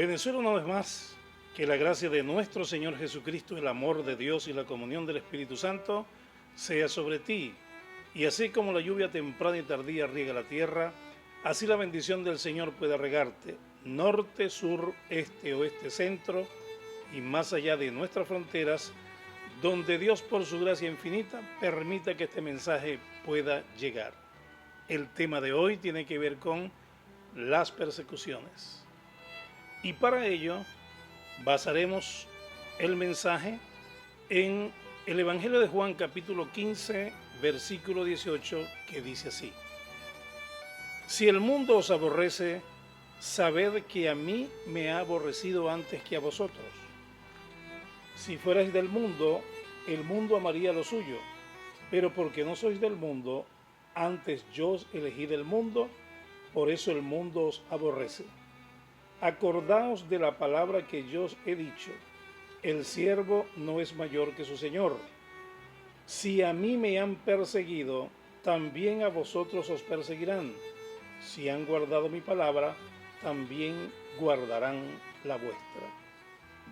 Venezuela una vez más, que la gracia de nuestro Señor Jesucristo, el amor de Dios y la comunión del Espíritu Santo sea sobre ti. Y así como la lluvia temprana y tardía riega la tierra, así la bendición del Señor pueda regarte, norte, sur, este, oeste, centro y más allá de nuestras fronteras, donde Dios por su gracia infinita permita que este mensaje pueda llegar. El tema de hoy tiene que ver con las persecuciones. Y para ello basaremos el mensaje en el Evangelio de Juan capítulo 15, versículo 18, que dice así: Si el mundo os aborrece, sabed que a mí me ha aborrecido antes que a vosotros. Si fuerais del mundo, el mundo amaría lo suyo, pero porque no sois del mundo, antes yo os elegí del mundo, por eso el mundo os aborrece. Acordaos de la palabra que yo os he dicho: el siervo no es mayor que su señor. Si a mí me han perseguido, también a vosotros os perseguirán. Si han guardado mi palabra, también guardarán la vuestra.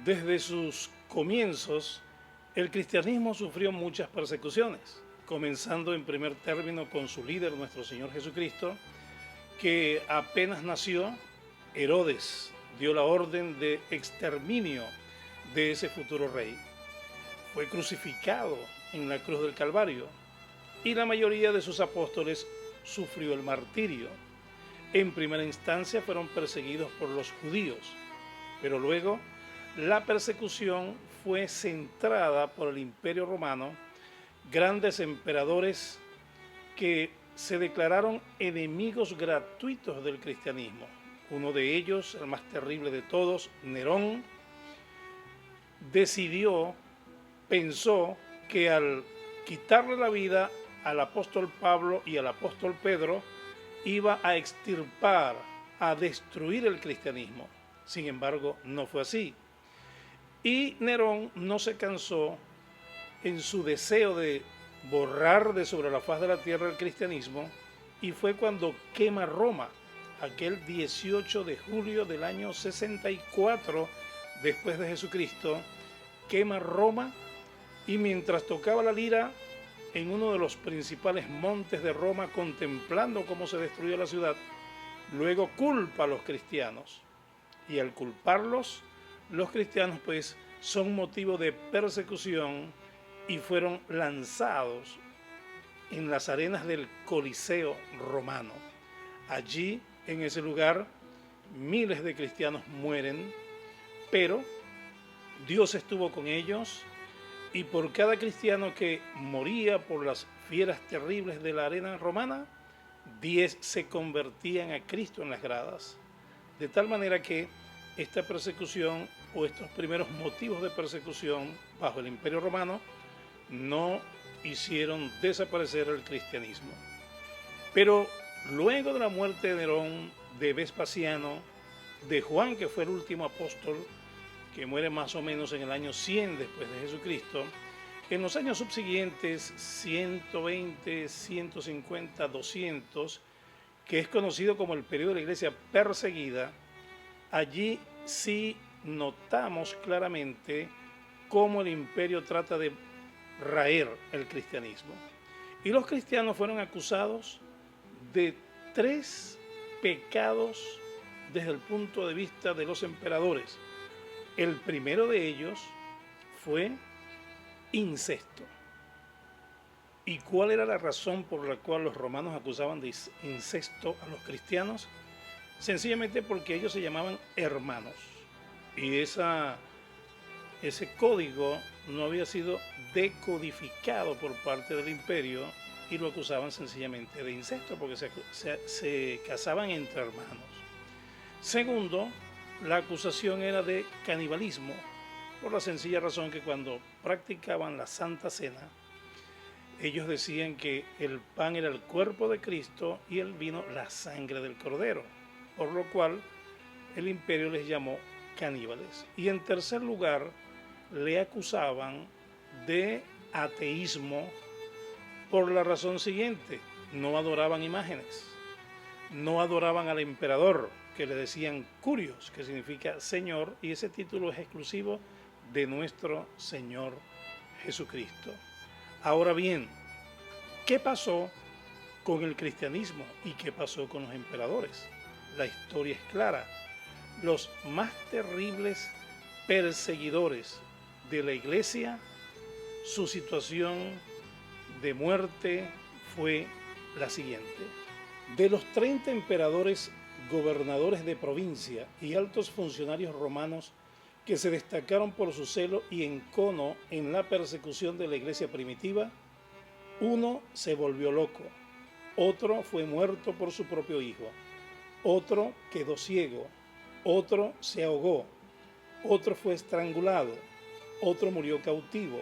Desde sus comienzos, el cristianismo sufrió muchas persecuciones, comenzando en primer término con su líder, nuestro Señor Jesucristo, que apenas nació, Herodes dio la orden de exterminio de ese futuro rey. Fue crucificado en la cruz del Calvario y la mayoría de sus apóstoles sufrió el martirio. En primera instancia fueron perseguidos por los judíos, pero luego la persecución fue centrada por el Imperio Romano, grandes emperadores que se declararon enemigos gratuitos del cristianismo. Uno de ellos, el más terrible de todos, Nerón, pensó que al quitarle la vida al apóstol Pablo y al apóstol Pedro, iba a extirpar, a destruir el cristianismo. Sin embargo, no fue así. Y Nerón no se cansó en su deseo de borrar de sobre la faz de la tierra el cristianismo, y fue cuando quema Roma, aquel 18 de julio del año 64 después de Jesucristo, quema Roma, y mientras tocaba la lira en uno de los principales montes de Roma, contemplando cómo se destruyó la ciudad, luego culpa a los cristianos. Y al culparlos, los cristianos pues son motivo de persecución y fueron lanzados en las arenas del Coliseo romano. Allí, en ese lugar, miles de cristianos mueren, pero Dios estuvo con ellos, y por cada cristiano que moría por las fieras terribles de la arena romana, 10 se convertían a Cristo en las gradas. De tal manera que esta persecución o estos primeros motivos de persecución bajo el Imperio Romano no hicieron desaparecer el cristianismo. Pero luego de la muerte de Nerón, de Vespasiano, de Juan, que fue el último apóstol, que muere más o menos en el año 100 después de Jesucristo, en los años subsiguientes, 120, 150, 200, que es conocido como el periodo de la iglesia perseguida, allí sí notamos claramente cómo el imperio trata de raer el cristianismo. Y los cristianos fueron acusados de 3 pecados desde el punto de vista de los emperadores. El primero de ellos fue incesto. ¿Y cuál era la razón por la cual los romanos acusaban de incesto a los cristianos? Sencillamente porque ellos se llamaban hermanos. Y ese código no había sido decodificado por parte del imperio, y lo acusaban sencillamente de incesto porque se casaban entre hermanos. Segundo, la acusación era de canibalismo, por la sencilla razón que cuando practicaban la Santa Cena, ellos decían que el pan era el cuerpo de Cristo y el vino la sangre del Cordero, por lo cual el imperio les llamó caníbales. Y en tercer lugar, le acusaban de ateísmo por la razón siguiente: no adoraban imágenes, no adoraban al emperador, que le decían Curios, que significa Señor, y ese título es exclusivo de nuestro Señor Jesucristo. Ahora bien, ¿qué pasó con el cristianismo y qué pasó con los emperadores? La historia es clara. Los más terribles perseguidores de la iglesia, su situación de muerte fue la siguiente. De los 30 emperadores, gobernadores de provincia y altos funcionarios romanos que se destacaron por su celo y encono en la persecución de la iglesia primitiva, uno se volvió loco, otro fue muerto por su propio hijo, otro quedó ciego, otro se ahogó, otro fue estrangulado, otro murió cautivo,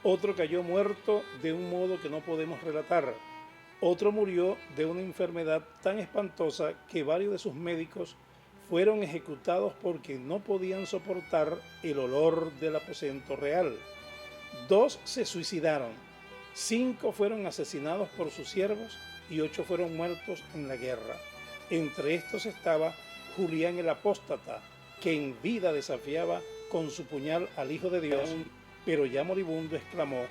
otro cayó muerto de un modo que no podemos relatar, otro murió de una enfermedad tan espantosa que varios de sus médicos fueron ejecutados porque no podían soportar el olor del aposento real. 2 se suicidaron, 5 fueron asesinados por sus siervos y 8 fueron muertos en la guerra. Entre estos estaba Julián el Apóstata, que en vida desafiaba con su puñal al Hijo de Dios, pero ya moribundo exclamó: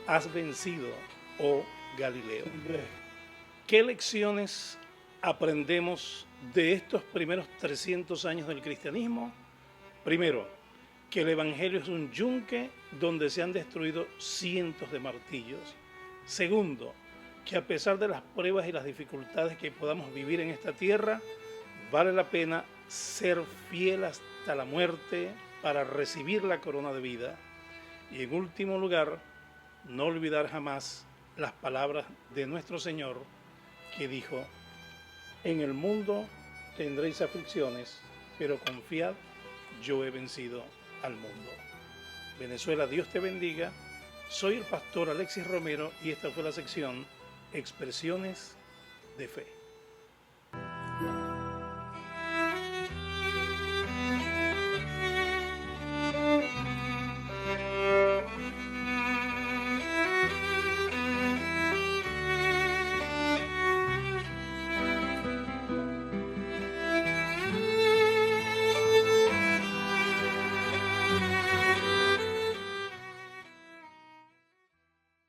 «Has vencido, oh Galileo». ¿Qué lecciones aprendemos de estos primeros 300 años del cristianismo? Primero, que el Evangelio es un yunque donde se han destruido cientos de martillos. Segundo, que a pesar de las pruebas y las dificultades que podamos vivir en esta tierra, vale la pena ser fiel hasta la muerte para recibir la corona de vida. Y en último lugar, no olvidar jamás las palabras de nuestro Señor, que dijo: «En el mundo tendréis aflicciones, pero confiad, yo he vencido al mundo». Venezuela, Dios te bendiga. Soy el pastor Alexis Romero y esta fue la sección Expresiones de Fe.